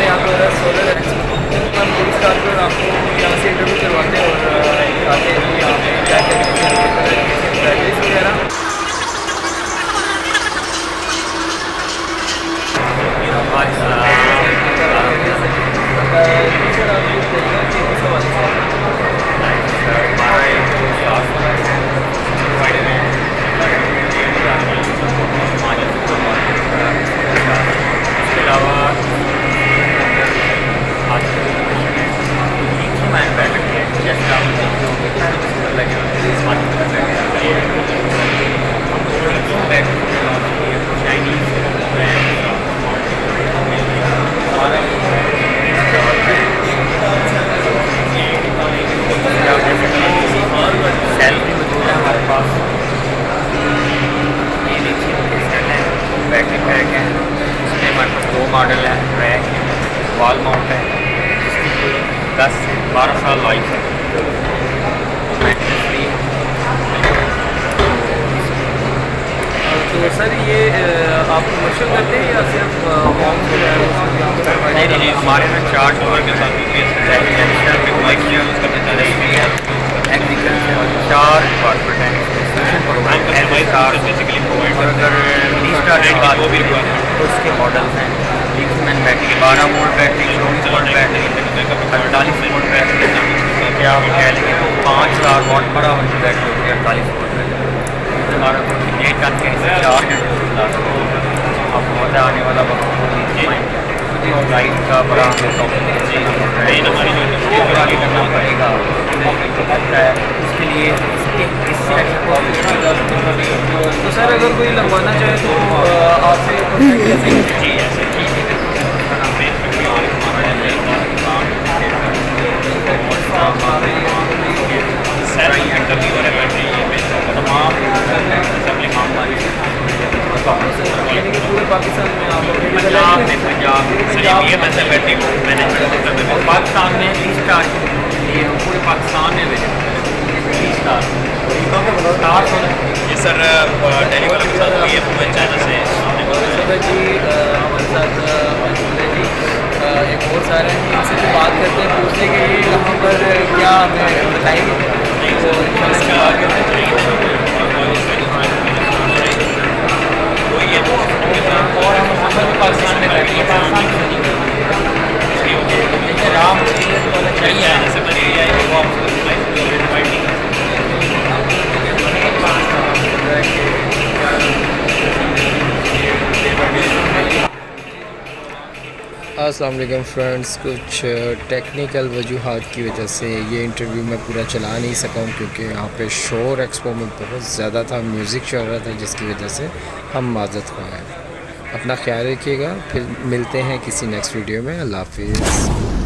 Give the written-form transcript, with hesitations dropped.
यहाँ पर सोलर हम LiStar पर आपको यहाँ से इंटरव्यू करवाते हैं और दिखाते हैं कि यहाँ पे क्या क्या बैटरीज वगैरह। सेल्फी मौजूद है हमारे पास। ये देखिए बैटरी पैक है, इसमें हमारे पास 2 मॉडल है, ट्रैक है, वॉल माउंट है, जिसकी 10 से 12 साल लाइफ है। तो सर ये आप कमर्शियल करते हैं या सिर्फ होम जो है नहीं, हमारे में 4 डॉलर के साथ एग्रीकल्चर 4 डिपार्टमेंट हैं। अगर LiStar उसके मॉडल्स हैं lithium battery 12 volt battery, 24 volt battery, 48 volt battery, क्या आप कह लेंगे तो 5000 वाट बड़ा वाली बैटरी होती है 48 वोल्ट बैटरी। हमारा ये टन के 4 घंटे अब मज़ा आने वाला वक्त लाइट का बड़ा करना पड़ेगा इसके लिए। तो सर अगर कोई लगवाना चाहे तो आपसे जी ऐसे ठीक है। पूरे पाकिस्तान में आप पंजाब में पाकिस्तान में LiStar ये पूरे पाकिस्तान में LiStar ये सर डेली वालों के साथ हुई है चाइना से जी हमारे साथ जी एक और सारे हैं इनसे भी बात करते हैं, पूछते हैं कि ये यहाँ पर क्या हमें बताएंगे तो और हम पाकिस्तान में रहते हैं, पाकिस्तान में राम चाहिए जैसे मलेरिया है वो आपको अस्सलाम वालेकुम फ्रेंड्स, कुछ टेक्निकल वजूहात की वजह से ये इंटरव्यू मैं पूरा चला नहीं सका हूँ क्योंकि यहाँ पे शोर एक्सपो में बहुत ज़्यादा था, म्यूज़िक चल रहा था जिसकी वजह से हम माज़रत ख़्वाह हैं। अपना ख्याल रखिएगा, फिर मिलते हैं किसी नेक्स्ट वीडियो में। अल्लाह हाफ़िज़।